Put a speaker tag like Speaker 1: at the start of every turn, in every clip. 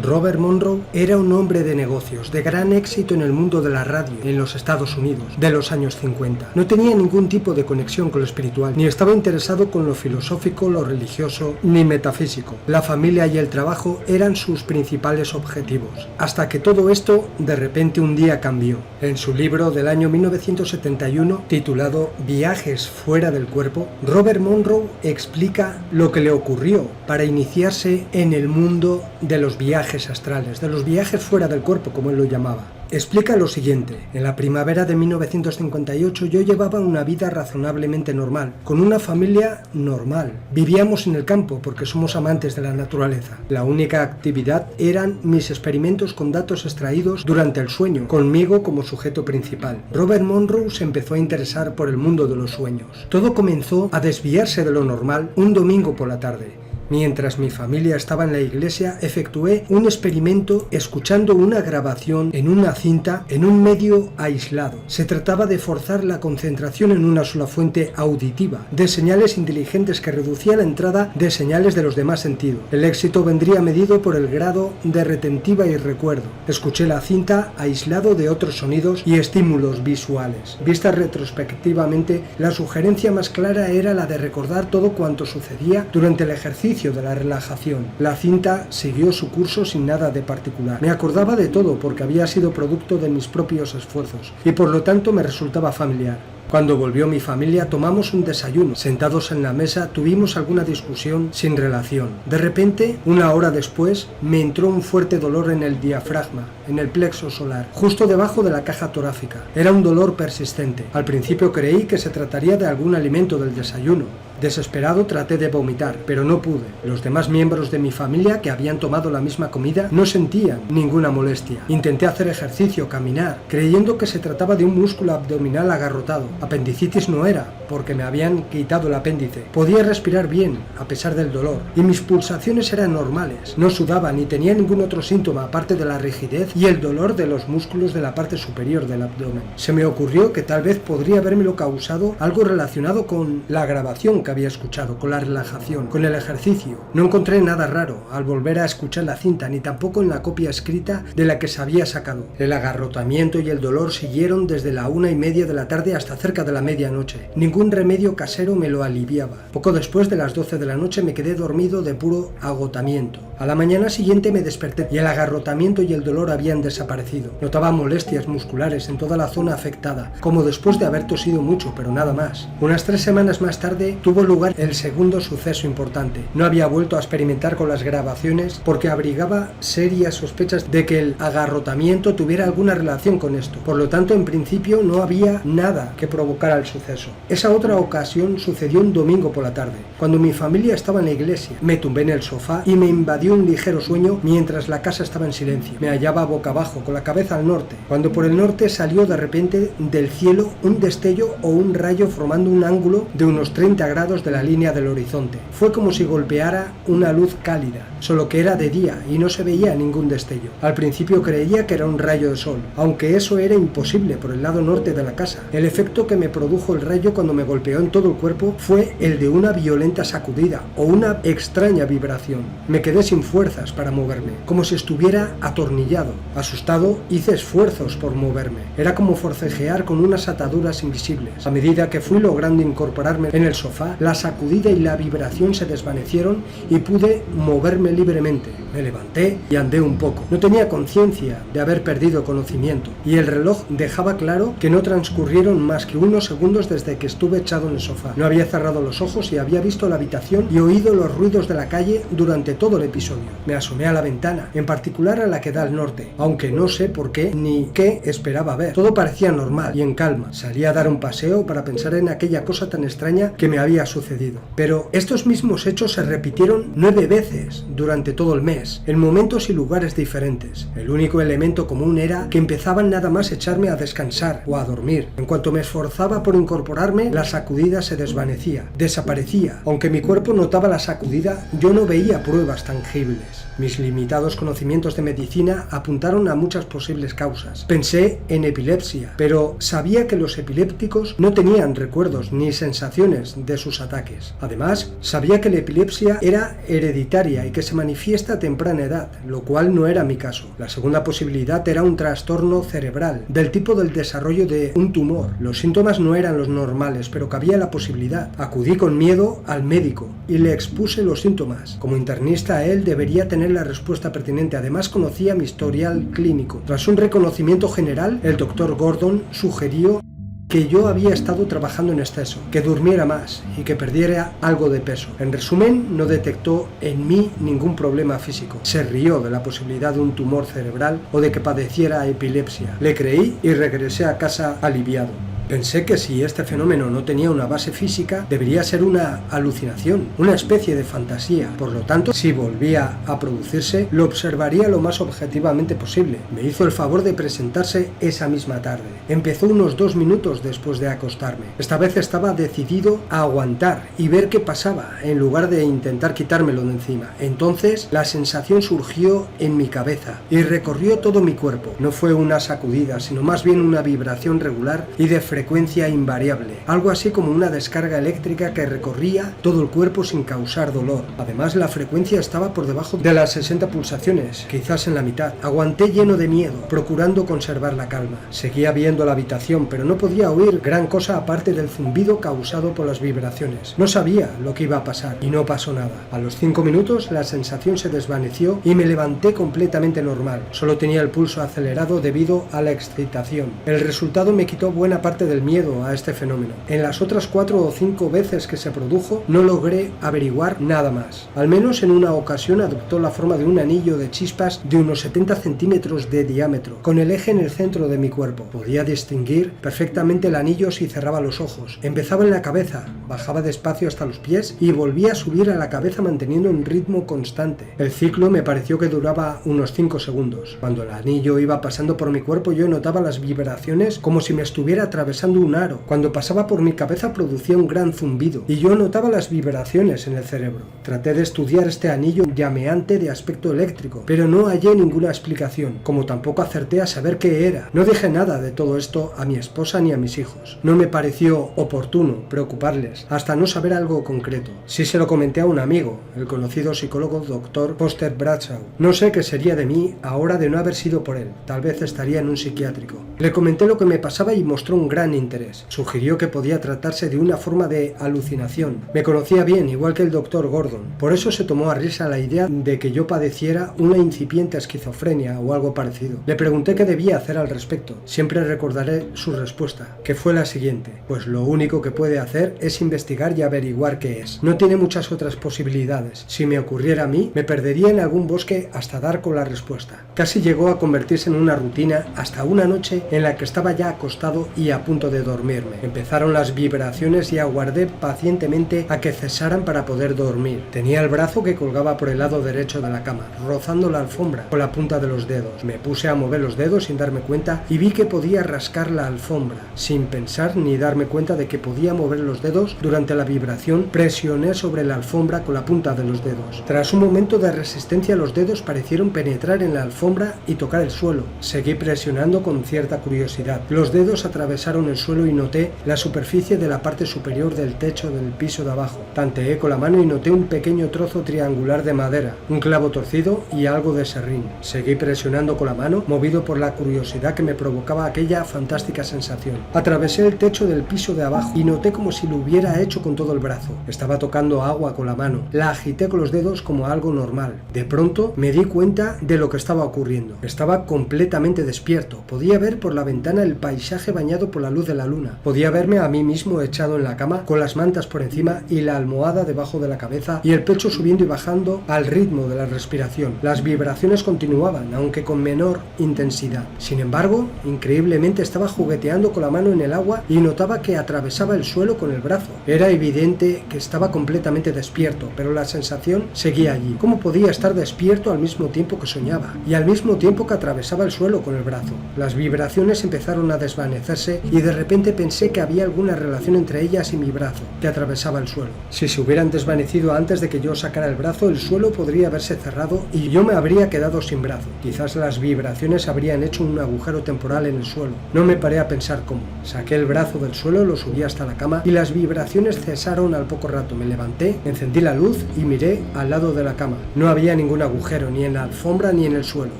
Speaker 1: Robert Monroe era un hombre de negocios, de gran éxito en el mundo de la radio en los Estados Unidos de los años 50. No tenía ningún tipo de conexión con lo espiritual, ni estaba interesado con lo filosófico, lo religioso, ni metafísico. La familia y el trabajo eran sus principales objetivos. Hasta que todo esto, de repente, un día cambió. En su libro del año 1971, titulado Viajes fuera del cuerpo, Robert Monroe explica lo que le ocurrió para iniciarse en el mundo de los viajes astrales, de los viajes fuera del cuerpo, como él lo llamaba. Explica lo siguiente: en la primavera de 1958 yo llevaba una vida razonablemente normal, con una familia normal. Vivíamos en el campo porque somos amantes de la naturaleza. La única actividad eran mis experimentos con datos extraídos durante el sueño, conmigo como sujeto principal. Robert Monroe se empezó a interesar por el mundo de los sueños. Todo comenzó a desviarse de lo normal un domingo por la tarde. Mientras mi familia estaba en la iglesia, efectué un experimento escuchando una grabación en una cinta en un medio aislado. Se trataba de forzar la concentración en una sola fuente auditiva, de señales inteligentes que reducía la entrada de señales de los demás sentidos. El éxito vendría medido por el grado de retentiva y recuerdo. Escuché la cinta aislado de otros sonidos y estímulos visuales. Vista retrospectivamente, la sugerencia más clara era la de recordar todo cuanto sucedía durante el ejercicio de la relajación. La cinta siguió su curso sin nada de particular. Me acordaba de todo porque había sido producto de mis propios esfuerzos y por lo tanto me resultaba familiar. Cuando volvió mi familia tomamos un desayuno. Sentados en la mesa tuvimos alguna discusión sin relación. De repente, una hora después, me entró un fuerte dolor en el diafragma, en el plexo solar, justo debajo de la caja torácica. Era un dolor persistente. Al principio creí que se trataría de algún alimento del desayuno. Desesperado traté de vomitar, pero no pude. Los demás miembros de mi familia que habían tomado la misma comida no sentían ninguna molestia. Intenté hacer ejercicio, caminar, creyendo que se trataba de un músculo abdominal agarrotado. Apendicitis no era, porque me habían quitado el apéndice. Podía respirar bien, a pesar del dolor, y mis pulsaciones eran normales. No sudaba ni tenía ningún otro síntoma aparte de la rigidez y el dolor de los músculos de la parte superior del abdomen. Se me ocurrió que tal vez podría habérmelo causado algo relacionado con la grabación que había escuchado, con la relajación, con el ejercicio. No encontré nada raro al volver a escuchar la cinta, ni tampoco en la copia escrita de la que se había sacado. El agarrotamiento y el dolor siguieron desde la 1:30 de la tarde hasta cerca de la medianoche. Ningún remedio casero me lo aliviaba. Poco después de las 12 de la noche me quedé dormido de puro agotamiento. A la mañana siguiente me desperté y el agarrotamiento y el dolor habían desaparecido. Notaba molestias musculares en toda la zona afectada, como después de haber tosido mucho, pero nada más. Unas 3 semanas más tarde tuvo lugar el segundo suceso importante. No había vuelto a experimentar con las grabaciones porque abrigaba serias sospechas de que el agarrotamiento tuviera alguna relación con esto. Por lo tanto, en principio no había nada que provocara el suceso. Esa otra ocasión sucedió un domingo por la tarde, cuando mi familia estaba en la iglesia. Me tumbé en el sofá y me invadió un ligero sueño mientras la casa estaba en silencio. Me hallaba boca abajo, con la cabeza al norte, cuando por el norte salió de repente del cielo un destello o un rayo formando un ángulo de unos 30 grados de la línea del horizonte. Fue como si golpeara una luz cálida, solo que era de día y no se veía ningún destello. Al principio creía que era un rayo de sol, aunque eso era imposible por el lado norte de la casa. El efecto que me produjo el rayo cuando me golpeó en todo el cuerpo fue el de una violenta sacudida o una extraña vibración. Me quedé sin fuerzas para moverme, como si estuviera atornillado. Asustado, hice esfuerzos por moverme. Era como forcejear con unas ataduras invisibles. A medida que fui logrando incorporarme en el sofá, la sacudida y la vibración se desvanecieron y pude moverme libremente. Me levanté y andé un poco. No tenía conciencia de haber perdido conocimiento, y el reloj dejaba claro que no transcurrieron más que unos segundos desde que estuve echado en el sofá. No había cerrado los ojos y había visto la habitación y oído los ruidos de la calle durante todo el episodio. Me asomé a la ventana, en particular a la que da al norte, aunque no sé por qué ni qué esperaba ver. Todo parecía normal y en calma. Salí a dar un paseo para pensar en aquella cosa tan extraña que me había sucedido. Pero estos mismos hechos se repitieron 9 veces durante todo el mes, en momentos y lugares diferentes. El único elemento común era que empezaban nada más echarme a descansar o a dormir. En cuanto me esforzaba por incorporarme, la sacudida se desvanecía, desaparecía. Aunque mi cuerpo notaba la sacudida, yo no veía pruebas tangibles. Mis limitados conocimientos de medicina apuntaron a muchas posibles causas. Pensé en epilepsia, pero sabía que los epilépticos no tenían recuerdos ni sensaciones de sus ataques. Además, sabía que la epilepsia era hereditaria y que se manifiesta temprana edad, lo cual no era mi caso. La segunda posibilidad era un trastorno cerebral, del tipo del desarrollo de un tumor. Los síntomas no eran los normales, pero cabía la posibilidad. Acudí con miedo al médico y le expuse los síntomas. Como internista, él debería tener la respuesta pertinente. Además, conocía mi historial clínico. Tras un reconocimiento general, el doctor Gordon sugirió que yo había estado trabajando en exceso, que durmiera más y que perdiera algo de peso. En resumen, no detectó en mí ningún problema físico. Se rió de la posibilidad de un tumor cerebral o de que padeciera epilepsia. Le creí y regresé a casa aliviado. Pensé que si este fenómeno no tenía una base física, debería ser una alucinación, una especie de fantasía. Por lo tanto, si volvía a producirse, lo observaría lo más objetivamente posible. Me hizo el favor de presentarse esa misma tarde. Empezó unos 2 minutos después de acostarme. Esta vez estaba decidido a aguantar y ver qué pasaba, en lugar de intentar quitármelo de encima. Entonces, la sensación surgió en mi cabeza y recorrió todo mi cuerpo. No fue una sacudida, sino más bien una vibración regular y de frecuencia invariable, algo así como una descarga eléctrica que recorría todo el cuerpo sin causar dolor. Además, la frecuencia estaba por debajo de las 60 pulsaciones, quizás en la mitad. Aguanté lleno de miedo, procurando conservar la calma. Seguía viendo la habitación, pero no podía oír gran cosa aparte del zumbido causado por las vibraciones. No sabía lo que iba a pasar, y no pasó nada. A los 5 minutos la sensación se desvaneció y me levanté completamente normal. Solo tenía el pulso acelerado debido a la excitación. El resultado me quitó buena parte del miedo a este fenómeno. En las otras 4 o 5 veces que se produjo, no logré averiguar nada más. Al menos en una ocasión adoptó la forma de un anillo de chispas de unos 70 centímetros de diámetro, con el eje en el centro de mi cuerpo. Podía distinguir perfectamente el anillo si cerraba los ojos. Empezaba en la cabeza, bajaba despacio hasta los pies y volvía a subir a la cabeza manteniendo un ritmo constante. El ciclo me pareció que duraba unos 5 segundos. Cuando el anillo iba pasando por mi cuerpo, yo notaba las vibraciones como si me estuviera atravesando un aro. Cuando pasaba por mi cabeza producía un gran zumbido y yo notaba las vibraciones en el cerebro. Traté de estudiar este anillo llameante de aspecto eléctrico, pero no hallé ninguna explicación, como tampoco acerté a saber qué era. No dije nada de todo esto a mi esposa ni a mis hijos. No me pareció oportuno preocuparles hasta no saber algo concreto. Sí se lo comenté a un amigo, el conocido psicólogo Dr. Foster Bradshaw. No sé qué sería de mí ahora de no haber sido por él. Tal vez estaría en un psiquiátrico. Le comenté lo que me pasaba y mostró un gran interés. Sugirió que podía tratarse de una forma de alucinación. Me conocía bien, igual que el Dr. Gordon. Por eso se tomó a risa la idea de que yo padeciera una incipiente esquizofrenia o algo parecido. Le pregunté qué debía hacer al respecto. Siempre recordaré su respuesta, que fue la siguiente: pues lo único que puede hacer es investigar y averiguar qué es. No tiene muchas otras posibilidades. Si me ocurriera a mí, me perdería en algún bosque hasta dar con la respuesta. Casi llegó a convertirse en una rutina hasta una noche en la que estaba ya acostado y a punto de dormirme. Empezaron las vibraciones y aguardé pacientemente a que cesaran para poder dormir. Tenía el brazo que colgaba por el lado derecho de la cama, rozando la alfombra con la punta de los dedos. Me puse a mover los dedos sin darme cuenta y vi que podía rascar la alfombra. Sin pensar ni darme cuenta de que podía mover los dedos durante la vibración, presioné sobre la alfombra con la punta de los dedos. Tras un momento de resistencia, los dedos parecieron penetrar en la alfombra y tocar el suelo. Seguí presionando con cierta curiosidad. Los dedos atravesaron el suelo y noté la superficie de la parte superior del techo del piso de abajo. Tanteé con la mano y noté un pequeño trozo triangular de madera, un clavo torcido y algo de serrín. Seguí presionando con la mano, movido por la curiosidad que me provocaba aquella fantástica sensación. Atravesé el techo del piso de abajo y noté como si lo hubiera hecho con todo el brazo. Estaba tocando agua con la mano. La agité con los dedos como algo normal. De pronto me di cuenta de lo que estaba ocurriendo. Estaba completamente despierto. Podía ver por la ventana el paisaje bañado por la luz de la luna. Podía verme a mí mismo echado en la cama con las mantas por encima y la almohada debajo de la cabeza y el pecho subiendo y bajando al ritmo de la respiración. Las vibraciones continuaban, aunque con menor intensidad. Sin embargo, increíblemente estaba jugueteando con la mano en el agua y notaba que atravesaba el suelo con el brazo. Era evidente que estaba completamente despierto, pero la sensación seguía allí. ¿Cómo podía estar despierto al mismo tiempo que soñaba? Y al mismo tiempo que atravesaba el suelo con el brazo. Las vibraciones empezaron a desvanecerse y y de repente pensé que había alguna relación entre ellas y mi brazo, que atravesaba el suelo. Si se hubieran desvanecido antes de que yo sacara el brazo, el suelo podría haberse cerrado y yo me habría quedado sin brazo. Quizás las vibraciones habrían hecho un agujero temporal en el suelo. No me paré a pensar cómo. Saqué el brazo del suelo, lo subí hasta la cama y las vibraciones cesaron al poco rato. Me levanté, encendí la luz y miré al lado de la cama. No había ningún agujero, ni en la alfombra ni en el suelo.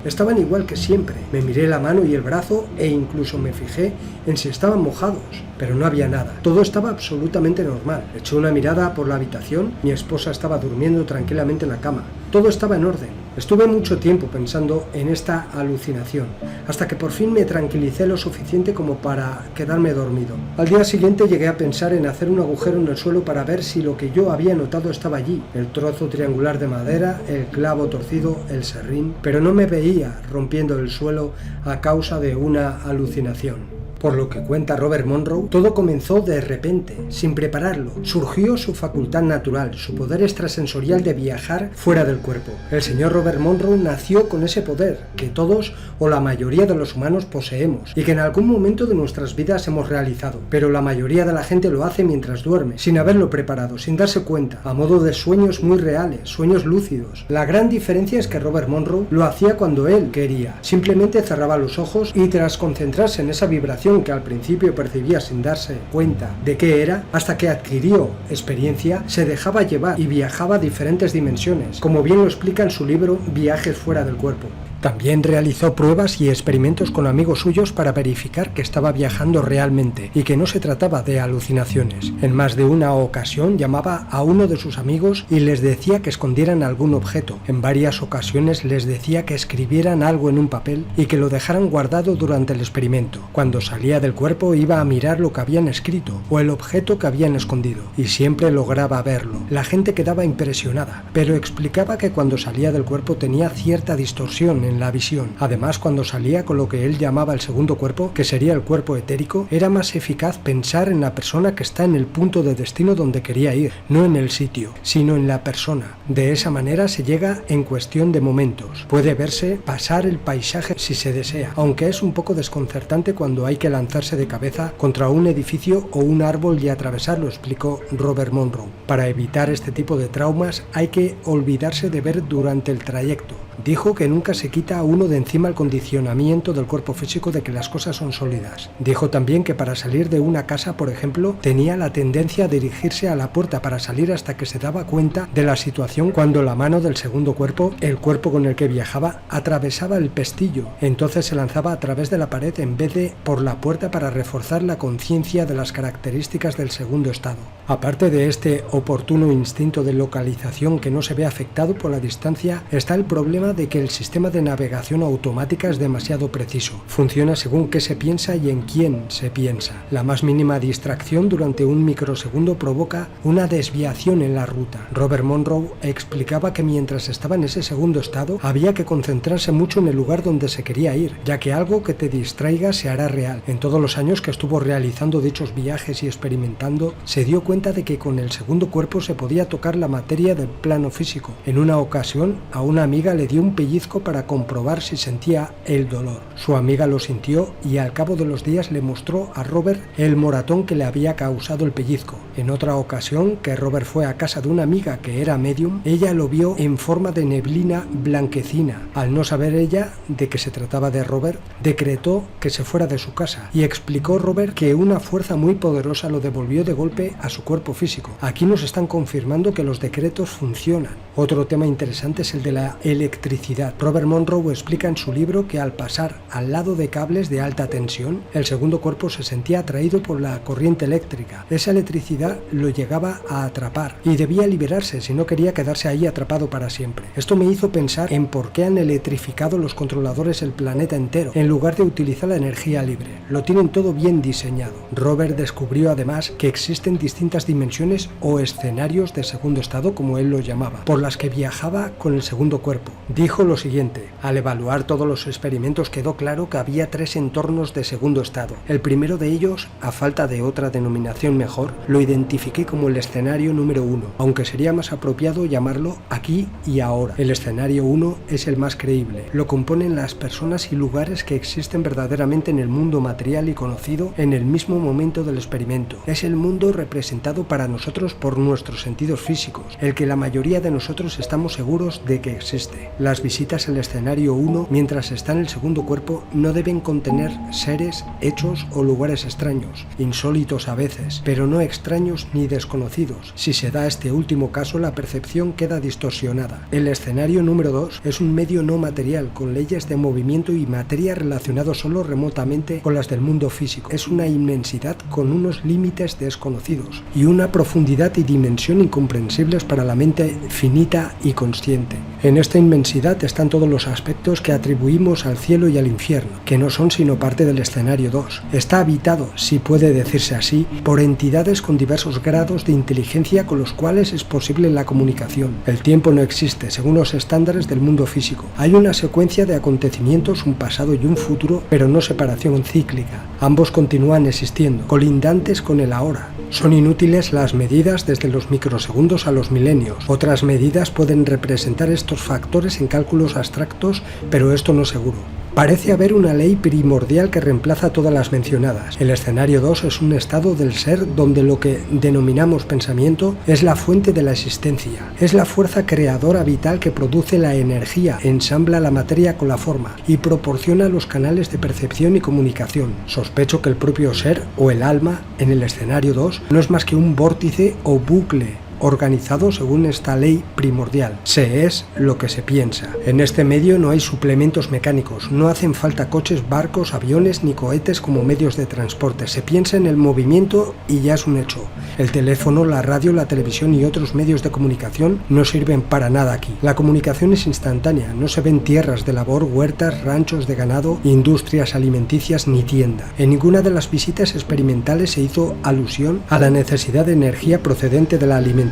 Speaker 1: Estaban igual que siempre. Me miré la mano y el brazo e incluso me fijé en si estaban mojados, pero no había nada. Todo estaba absolutamente normal. Eché una mirada por la habitación. Mi esposa estaba durmiendo tranquilamente en la cama. Todo estaba en orden. Estuve mucho tiempo pensando en esta alucinación, hasta que por fin me tranquilicé lo suficiente como para quedarme dormido. Al día siguiente llegué a pensar en hacer un agujero en el suelo para ver si lo que yo había notado estaba allí, el trozo triangular de madera, el clavo torcido, el serrín, pero no me veía rompiendo el suelo a causa de una alucinación. Por lo que cuenta Robert Monroe, todo comenzó de repente, sin prepararlo. Surgió su facultad natural, su poder extrasensorial de viajar fuera del cuerpo. El señor Robert Monroe nació con ese poder, que todos o la mayoría de los humanos poseemos, y que en algún momento de nuestras vidas hemos realizado. Pero la mayoría de la gente lo hace mientras duerme, sin haberlo preparado, sin darse cuenta, a modo de sueños muy reales, sueños lúcidos. La gran diferencia es que Robert Monroe lo hacía cuando él quería. Simplemente cerraba los ojos y tras concentrarse en esa vibración que al principio percibía sin darse cuenta de qué era, hasta que adquirió experiencia, se dejaba llevar y viajaba a diferentes dimensiones, como bien lo explica en su libro Viajes fuera del cuerpo. También realizó pruebas y experimentos con amigos suyos para verificar que estaba viajando realmente y que no se trataba de alucinaciones. En más de una ocasión llamaba a uno de sus amigos y les decía que escondieran algún objeto. En varias ocasiones les decía que escribieran algo en un papel y que lo dejaran guardado durante el experimento. Cuando salía del cuerpo iba a mirar lo que habían escrito o el objeto que habían escondido y siempre lograba verlo. La gente quedaba impresionada, pero explicaba que cuando salía del cuerpo tenía cierta distorsión en la visión. Además, cuando salía con lo que él llamaba el segundo cuerpo, que sería el cuerpo etérico, era más eficaz pensar en la persona que está en el punto de destino donde quería ir, no en el sitio, sino en la persona. De esa manera se llega en cuestión de momentos. Puede verse pasar el paisaje si se desea, aunque es un poco desconcertante cuando hay que lanzarse de cabeza contra un edificio o un árbol y atravesarlo, explicó Robert Monroe. Para evitar este tipo de traumas hay que olvidarse de ver durante el trayecto. Dijo que nunca se quita a uno de encima el condicionamiento del cuerpo físico de que las cosas son sólidas. Dijo también que para salir de una casa, por ejemplo, tenía la tendencia a dirigirse a la puerta para salir hasta que se daba cuenta de la situación cuando la mano del segundo cuerpo, el cuerpo con el que viajaba, atravesaba el pestillo. Entonces se lanzaba a través de la pared en vez de por la puerta para reforzar la conciencia de las características del segundo estado. Aparte de este oportuno instinto de localización que no se ve afectado por la distancia, está el problema de que el sistema de navegación automática es demasiado preciso. Funciona según qué se piensa y en quién se piensa. La más mínima distracción durante un microsegundo provoca una desviación en la ruta. Robert Monroe explicaba que mientras estaba en ese segundo estado había que concentrarse mucho en el lugar donde se quería ir, ya que algo que te distraiga se hará real. En todos los años que estuvo realizando dichos viajes y experimentando, se dio cuenta de que con el segundo cuerpo se podía tocar la materia del plano físico. En una ocasión, a una amiga le dio un pellizco para comprobar si sentía el dolor. Su amiga lo sintió y al cabo de los días le mostró a Robert el moratón que le había causado el pellizco. En otra ocasión, que Robert fue a casa de una amiga que era medium, ella lo vio en forma de neblina blanquecina. Al no saber ella de que se trataba de Robert, decretó que se fuera de su casa y explicó Robert que una fuerza muy poderosa lo devolvió de golpe a su cuerpo físico. Aquí nos están confirmando que los decretos funcionan. Otro tema interesante es el de la electricidad. Robert Monroe explica en su libro que al pasar al lado de cables de alta tensión, el segundo cuerpo se sentía atraído por la corriente eléctrica. Esa electricidad lo llegaba a atrapar y debía liberarse si no quería quedarse ahí atrapado para siempre. Esto me hizo pensar en por qué han electrificado los controladores el planeta entero, en lugar de utilizar la energía libre. Lo tienen todo bien diseñado. Robert descubrió además que existen distintas dimensiones o escenarios de segundo estado, como él lo llamaba, por las que viajaba con el segundo cuerpo. dijo lo siguiente: al evaluar todos los experimentos quedó claro que había 3 entornos de segundo estado. El primero de ellos, a falta de otra denominación mejor, lo identifiqué como el escenario número 1, aunque sería más apropiado llamarlo aquí y ahora. El escenario 1 es el más creíble. Lo componen las personas y lugares que existen verdaderamente en el mundo material y conocido en el mismo momento del experimento. Es el mundo representado para nosotros por nuestros sentidos físicos, el que la mayoría de nosotros estamos seguros de que existe. Las visitas al escenario 1, mientras está en el segundo cuerpo, no deben contener seres, hechos o lugares extraños, insólitos a veces, pero no extraños ni desconocidos. Si se da este último caso, la percepción queda distorsionada. El escenario número 2 es un medio no material, con leyes de movimiento y materia relacionados solo remotamente con las del mundo físico. Es una inmensidad con unos límites desconocidos y una profundidad y dimensión incomprensibles para la mente finita y consciente. En esta inmensidad están todos los aspectos que atribuimos al cielo y al infierno, que no son sino parte del escenario 2. Está habitado, si puede decirse así, por entidades con diversos grados de inteligencia con los cuales es posible la comunicación. El tiempo no existe, según los estándares del mundo físico. Hay una secuencia de acontecimientos, un pasado y un futuro, pero no separación cíclica. Ambos continúan existiendo, colindantes con el ahora. Son inútiles las medidas desde los microsegundos a los milenios. Otras medidas pueden representar estos factores en cálculos abstractos, pero esto no es seguro. Parece haber una ley primordial que reemplaza todas las mencionadas. El escenario 2 es un estado del ser donde lo que denominamos pensamiento es la fuente de la existencia. Es la fuerza creadora vital que produce la energía, ensambla la materia con la forma y proporciona los canales de percepción y comunicación. Sospecho que el propio ser o el alma en el escenario 2 no es más que un vórtice o bucle organizado según esta ley primordial. Se es lo que se piensa. En este medio no hay suplementos mecánicos, no hacen falta coches, barcos, aviones ni cohetes como medios de transporte. Se piensa en el movimiento y ya es un hecho. El teléfono, la radio, la televisión y otros medios de comunicación no sirven para nada aquí. La comunicación es instantánea, no se ven tierras de labor, huertas, ranchos de ganado, industrias alimenticias ni tienda. En ninguna de las visitas experimentales se hizo alusión a la necesidad de energía procedente de la alimentación.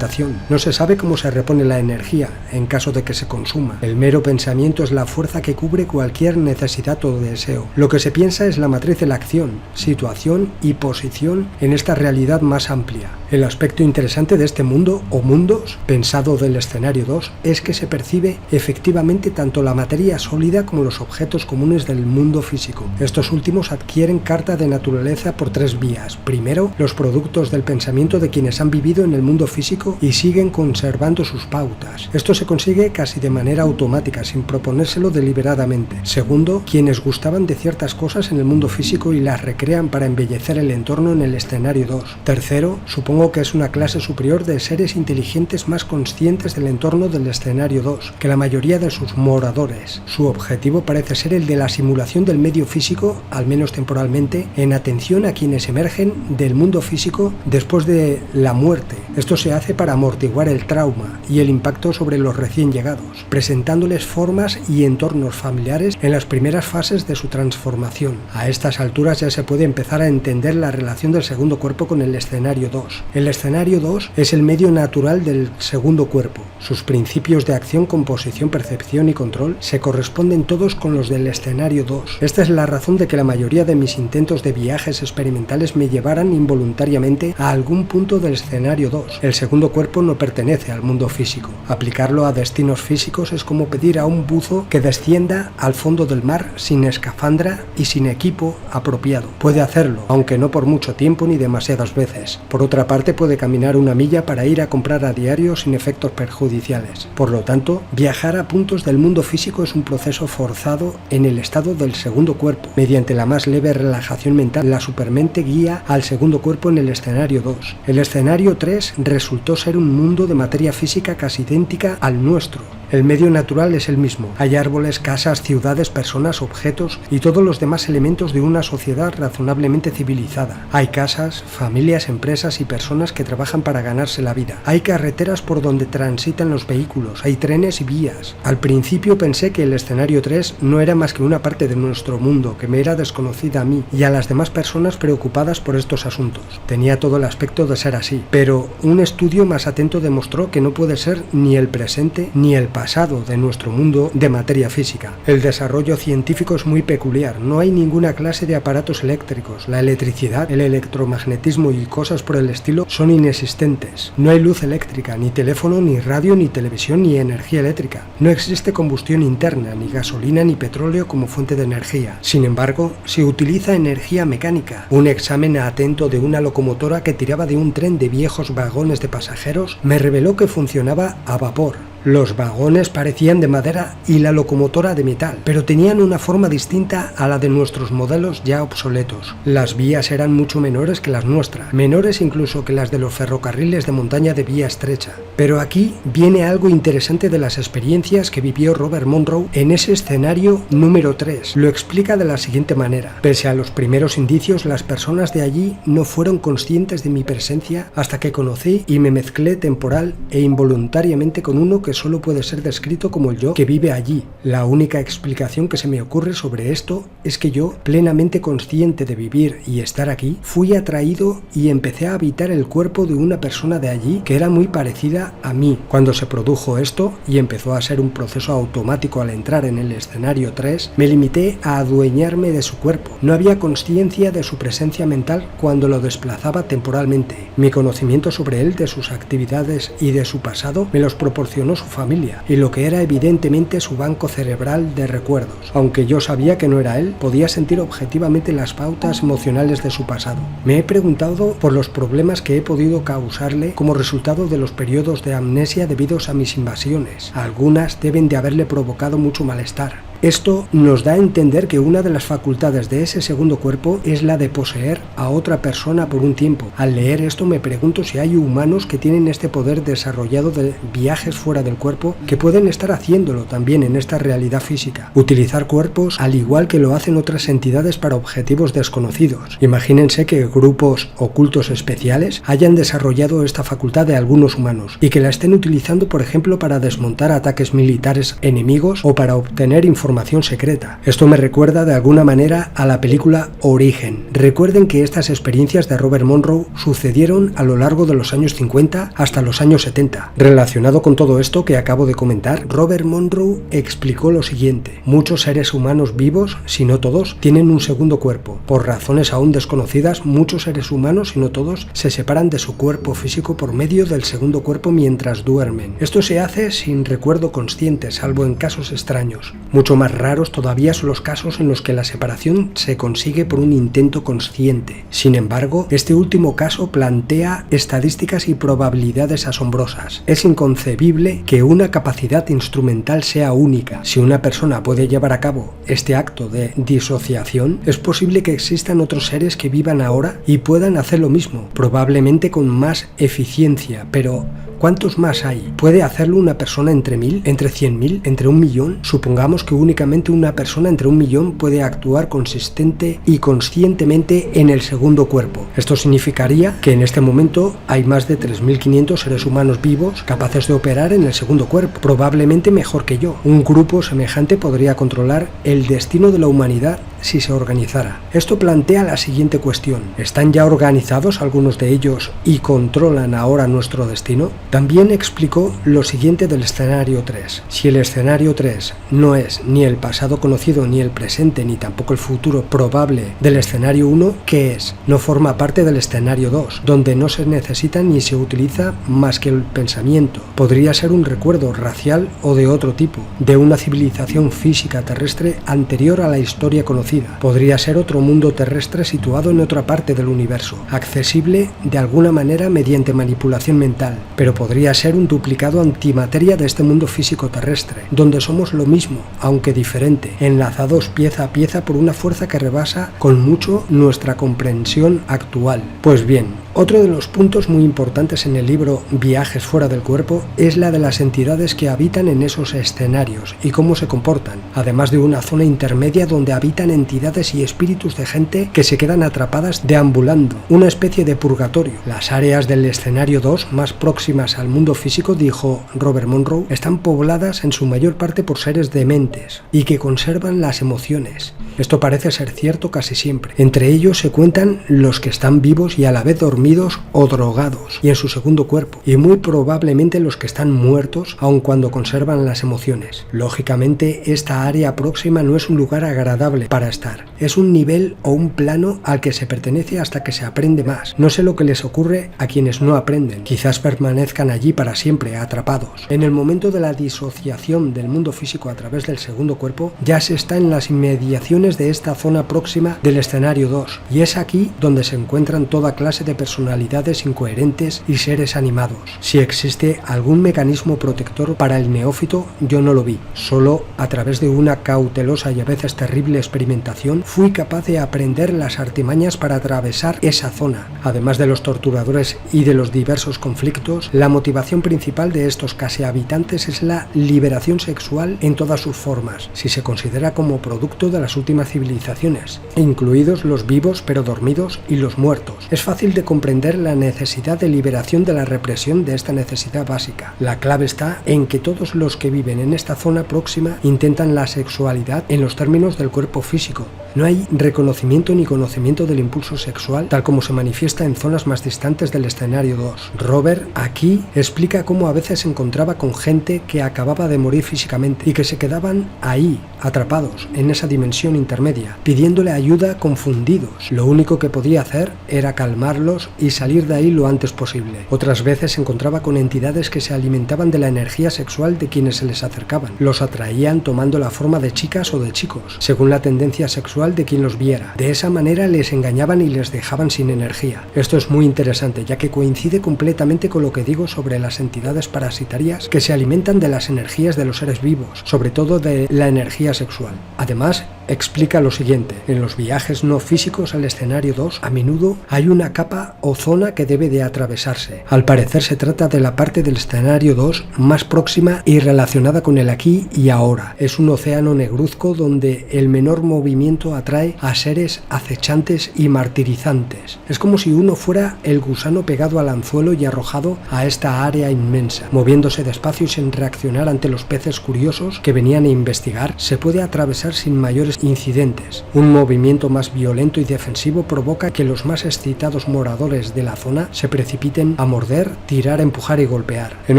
Speaker 1: No se sabe cómo se repone la energía en caso de que se consuma. El mero pensamiento es la fuerza que cubre cualquier necesidad o deseo. Lo que se piensa es la matriz de la acción, situación y posición en esta realidad más amplia. El aspecto interesante de este mundo o mundos, pensado del escenario 2, es que se percibe efectivamente tanto la materia sólida como los objetos comunes del mundo físico. Estos últimos adquieren carta de naturaleza por 3 vías. Primero, los productos del pensamiento de quienes han vivido en el mundo físico y siguen conservando sus pautas. Esto se consigue casi de manera automática, sin proponérselo deliberadamente. Segundo, quienes gustaban de ciertas cosas en el mundo físico y las recrean para embellecer el entorno en el escenario 2. Tercero, supongo que es una clase superior de seres inteligentes más conscientes del entorno del escenario 2 que la mayoría de sus moradores. Su objetivo parece ser el de la simulación del medio físico, al menos temporalmente, en atención a quienes emergen del mundo físico después de la muerte. Esto se hace para amortiguar el trauma y el impacto sobre los recién llegados, presentándoles formas y entornos familiares en las primeras fases de su transformación. A estas alturas ya se puede empezar a entender la relación del segundo cuerpo con el escenario 2. El escenario 2 es el medio natural del segundo cuerpo. Sus principios de acción, composición, percepción y control se corresponden todos con los del escenario 2. Esta es la razón de que la mayoría de mis intentos de viajes experimentales me llevaran involuntariamente a algún punto del escenario 2. El segundo cuerpo no pertenece al mundo físico. Aplicarlo a destinos físicos es como pedir a un buzo que descienda al fondo del mar sin escafandra y sin equipo apropiado. Puede hacerlo, aunque no por mucho tiempo ni demasiadas veces. Por otra parte, puede caminar una milla para ir a comprar a diario sin efectos perjudiciales. Por lo tanto, viajar a puntos del mundo físico es un proceso forzado en el estado del segundo cuerpo. Mediante la más leve relajación mental, la supermente guía al segundo cuerpo en el escenario 2. El escenario 3 resultó ser un mundo de materia física casi idéntica al nuestro. El medio natural es el mismo. Hay árboles, casas, ciudades, personas, objetos y todos los demás elementos de una sociedad razonablemente civilizada. Hay casas, familias, empresas y personas que trabajan para ganarse la vida. Hay carreteras por donde transitan los vehículos, hay trenes y vías. Al principio pensé que el escenario 3 no era más que una parte de nuestro mundo, que me era desconocida a mí y a las demás personas preocupadas por estos asuntos. Tenía todo el aspecto de ser así, pero un estudio más atento demostró que no puede ser ni el presente ni el pasado. pasado de nuestro mundo de materia física. El desarrollo científico es muy peculiar, no hay ninguna clase de aparatos eléctricos, la electricidad, el electromagnetismo y cosas por el estilo son inexistentes. No hay luz eléctrica, ni teléfono, ni radio, ni televisión, ni energía eléctrica. No existe combustión interna, ni gasolina, ni petróleo como fuente de energía. Sin embargo, se utiliza energía mecánica. Un examen atento de una locomotora que tiraba de un tren de viejos vagones de pasajeros me reveló que funcionaba a vapor. Los vagones parecían de madera y la locomotora de metal, pero tenían una forma distinta a la de nuestros modelos ya obsoletos. Las vías eran mucho menores que las nuestras, menores incluso que las de los ferrocarriles de montaña de vía estrecha. Pero aquí viene algo interesante de las experiencias que vivió Robert Monroe en ese escenario número 3. Lo explica de la siguiente manera. Pese a los primeros indicios, las personas de allí no fueron conscientes de mi presencia hasta que conocí y me mezclé temporal e involuntariamente con uno que solo puede ser descrito como el yo que vive allí. La única explicación que se me ocurre sobre esto es que yo, plenamente consciente de vivir y estar aquí, fui atraído y empecé a habitar el cuerpo de una persona de allí que era muy parecida a mí. Cuando se produjo esto y empezó a ser un proceso automático al entrar en el escenario 3, me limité a adueñarme de su cuerpo. No había consciencia de su presencia mental cuando lo desplazaba temporalmente. Mi conocimiento sobre él, de sus actividades y de su pasado, me los proporcionó su familia y lo que era evidentemente su banco cerebral de recuerdos. Aunque yo sabía que no era él, podía sentir objetivamente las pautas emocionales de su pasado. Me he preguntado por los problemas que he podido causarle como resultado de los periodos de amnesia debidos a mis invasiones. Algunas deben de haberle provocado mucho malestar. Esto nos da a entender que una de las facultades de ese segundo cuerpo es la de poseer a otra persona por un tiempo. Al leer esto me pregunto si hay humanos que tienen este poder desarrollado de viajes fuera del cuerpo que pueden estar haciéndolo también en esta realidad física. Utilizar cuerpos al igual que lo hacen otras entidades para objetivos desconocidos. Imagínense que grupos ocultos especiales hayan desarrollado esta facultad de algunos humanos y que la estén utilizando, por ejemplo, para desmontar ataques militares enemigos o para obtener información secreta. Esto me recuerda de alguna manera a la película Origen. Recuerden que estas experiencias de Robert Monroe sucedieron a lo largo de los años 50 hasta los años 70. Relacionado con todo esto que acabo de comentar, Robert Monroe explicó lo siguiente: muchos seres humanos vivos, si no todos, tienen un segundo cuerpo. Por razones aún desconocidas, muchos seres humanos, si no todos, se separan de su cuerpo físico por medio del segundo cuerpo mientras duermen. Esto se hace sin recuerdo consciente, salvo en casos extraños. Mucho más raros todavía son los casos en los que la separación se consigue por un intento consciente. Sin embargo, este último caso plantea estadísticas y probabilidades asombrosas. Es inconcebible que una capacidad instrumental sea única. Si una persona puede llevar a cabo este acto de disociación, es posible que existan otros seres que vivan ahora y puedan hacer lo mismo, probablemente con más eficiencia, pero ¿cuántos más hay? ¿Puede hacerlo una persona entre 1000, entre 100.000, entre 1 millón? Supongamos que únicamente una persona entre 1 millón puede actuar consistente y conscientemente en el segundo cuerpo. Esto significaría que en este momento hay más de 3.500 seres humanos vivos capaces de operar en el segundo cuerpo, probablemente mejor que yo. Un grupo semejante podría controlar el destino de la humanidad si se organizara. Esto plantea la siguiente cuestión: ¿están ya organizados algunos de ellos y controlan ahora nuestro destino? También explicó lo siguiente del escenario 3. Si el escenario 3 no es ni el pasado conocido, ni el presente, ni tampoco el futuro probable del escenario 1, ¿qué es? No forma parte del escenario 2, donde no se necesita ni se utiliza más que el pensamiento. Podría ser un recuerdo racial o de otro tipo, de una civilización física terrestre anterior a la historia conocida. Podría ser otro mundo terrestre situado en otra parte del universo, accesible de alguna manera mediante manipulación mental, pero podría ser un duplicado antimateria de este mundo físico terrestre, donde somos lo mismo, aunque diferente, enlazados pieza a pieza por una fuerza que rebasa con mucho nuestra comprensión actual. Pues bien, otro de los puntos muy importantes en el libro Viajes fuera del cuerpo es la de las entidades que habitan en esos escenarios y cómo se comportan, además de una zona intermedia donde habitan en entidades y espíritus de gente que se quedan atrapadas deambulando, una especie de purgatorio. Las áreas del escenario 2 más próximas al mundo físico, dijo Robert Monroe, están pobladas en su mayor parte por seres dementes y que conservan las emociones. Esto parece ser cierto casi siempre. Entre ellos se cuentan los que están vivos y a la vez dormidos o drogados y en su segundo cuerpo, y muy probablemente los que están muertos aun cuando conservan las emociones. Lógicamente, esta área próxima no es un lugar agradable para estar. Es un nivel o un plano al que se pertenece hasta que se aprende más. No sé lo que les ocurre a quienes no aprenden. Quizás permanezcan allí para siempre, atrapados. En el momento de la disociación del mundo físico a través del segundo cuerpo, ya se está en las inmediaciones de esta zona próxima del escenario 2, y es aquí donde se encuentran toda clase de personalidades incoherentes y seres animados. Si existe algún mecanismo protector para el neófito, yo no lo vi. Solo a través de una cautelosa y a veces terrible experimentación fui capaz de aprender las artimañas para atravesar esa zona. Además de los torturadores y de los diversos conflictos, la motivación principal de estos casi habitantes es la liberación sexual en todas sus formas, si se considera como producto de las últimas civilizaciones, incluidos los vivos pero dormidos y los muertos. Es fácil de comprender la necesidad de liberación de la represión de esta necesidad básica. La clave está en que todos los que viven en esta zona próxima intentan la sexualidad en los términos del cuerpo físico. No hay reconocimiento ni conocimiento del impulso sexual tal como se manifiesta en zonas más distantes del escenario 2. Robert aquí explica cómo a veces se encontraba con gente que acababa de morir físicamente y que se quedaban ahí, atrapados en esa dimensión intermedia, pidiéndole ayuda confundidos. Lo único que podía hacer era calmarlos y salir de ahí lo antes posible. Otras veces se encontraba con entidades que se alimentaban de la energía sexual de quienes se les acercaban. Los atraían tomando la forma de chicas o de chicos, según la tendencia sexual de quien los viera. De esa manera les engañaban y les dejaban sin energía. Esto es muy interesante, ya que coincide completamente con lo que digo sobre las entidades parasitarias que se alimentan de las energías de los seres vivos, sobre todo de la energía sexual. Además, explica lo siguiente: en los viajes no físicos al escenario 2 a menudo hay una capa o zona que debe de atravesarse. Al parecer se trata de la parte del escenario 2 más próxima y relacionada con el aquí y ahora. Es un océano negruzco donde el menor movimiento atrae a seres acechantes y martirizantes. Es como si uno fuera el gusano pegado al anzuelo y arrojado a esta área inmensa. Moviéndose despacio y sin reaccionar ante los peces curiosos que venían a investigar, se puede atravesar sin mayores incidentes. Un movimiento más violento y defensivo provoca que los más excitados moradores de la zona se precipiten a morder, tirar, empujar y golpear. En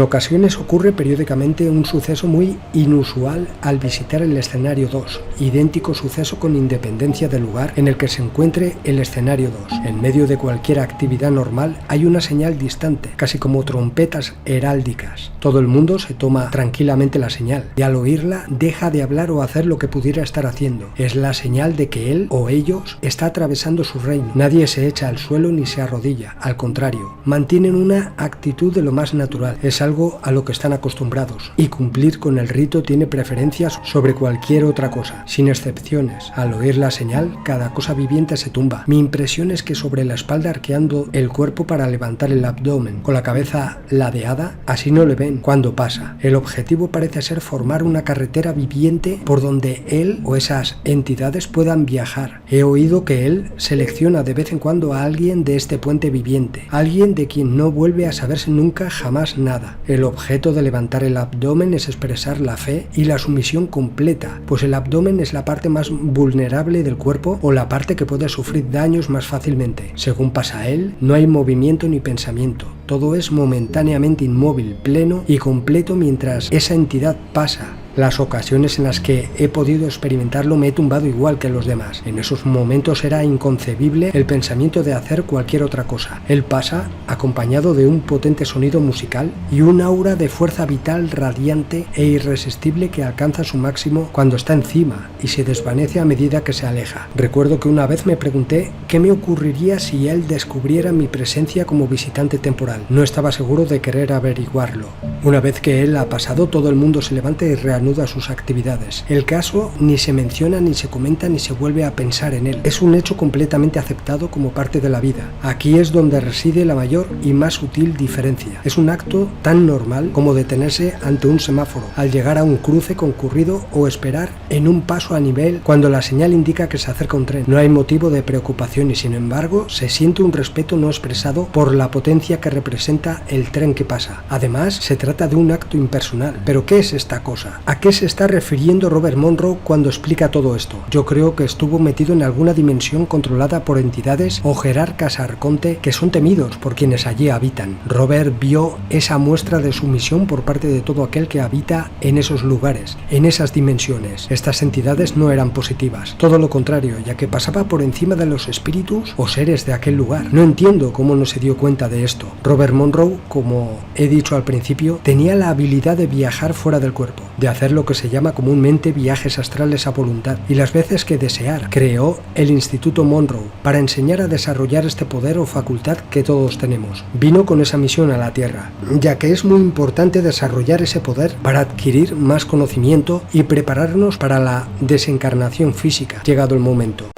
Speaker 1: ocasiones ocurre periódicamente un suceso muy inusual al visitar el escenario 2, idéntico suceso con independencia del lugar en el que se encuentre el escenario 2. En medio de cualquier actividad normal hay una señal distante, casi como trompetas heráldicas. Todo el mundo se toma tranquilamente la señal y al oírla deja de hablar o hacer lo que pudiera estar haciendo. Es la señal de que él o ellos está atravesando su reino. Nadie se echa al suelo ni se arrodilla, al contrario, mantienen una actitud de lo más natural. Es algo a lo que están acostumbrados y cumplir con el rito tiene preferencias sobre cualquier otra cosa, sin excepciones. Al oír la señal, cada cosa viviente se tumba. Mi impresión es que sobre la espalda arqueando el cuerpo para levantar el abdomen, con la cabeza ladeada, así no le ven cuando pasa. El objetivo parece ser formar una carretera viviente por donde él o esas entidades puedan viajar. He oído que él selecciona de vez en cuando a alguien de este puente viviente, alguien de quien no vuelve a saberse nunca jamás nada. El objeto de levantar el abdomen es expresar la fe y la sumisión completa, pues el abdomen es la parte más vulnerable del cuerpo o la parte que puede sufrir daños más fácilmente. Según pasa él, no hay movimiento ni pensamiento. Todo es momentáneamente inmóvil, pleno y completo mientras esa entidad pasa. Las ocasiones en las que he podido experimentarlo me he tumbado igual que los demás. En esos momentos era inconcebible el pensamiento de hacer cualquier otra cosa. Él pasa acompañado de un potente sonido musical y un aura de fuerza vital radiante e irresistible que alcanza su máximo cuando está encima y se desvanece a medida que se aleja. Recuerdo que una vez me pregunté qué me ocurriría si él descubriera mi presencia como visitante temporal. No estaba seguro de querer averiguarlo. Una vez que él ha pasado, todo el mundo se levanta y reanuda reanuda sus actividades. El caso ni se menciona, ni se comenta, ni se vuelve a pensar en él. Es un hecho completamente aceptado como parte de la vida. Aquí es donde reside la mayor y más sutil diferencia. Es un acto tan normal como detenerse ante un semáforo, al llegar a un cruce concurrido o esperar en un paso a nivel cuando la señal indica que se acerca un tren. No hay motivo de preocupación y sin embargo se siente un respeto no expresado por la potencia que representa el tren que pasa. Además, se trata de un acto impersonal. ¿Pero qué es esta cosa? ¿A qué se está refiriendo Robert Monroe cuando explica todo esto? Yo creo que estuvo metido en alguna dimensión controlada por entidades o jerarcas arconte que son temidos por quienes allí habitan. Robert vio esa muestra de sumisión por parte de todo aquel que habita en esos lugares, en esas dimensiones. Estas entidades no eran positivas, todo lo contrario, ya que pasaba por encima de los espíritus o seres de aquel lugar. No entiendo cómo no se dio cuenta de esto. Robert Monroe, como he dicho al principio, tenía la habilidad de viajar fuera del cuerpo, de hacer lo que se llama comúnmente viajes astrales a voluntad, y las veces que deseara. Creó el Instituto Monroe para enseñar a desarrollar este poder o facultad que todos tenemos. Vino con esa misión a la Tierra, ya que es muy importante desarrollar ese poder para adquirir más conocimiento y prepararnos para la desencarnación física, llegado el momento.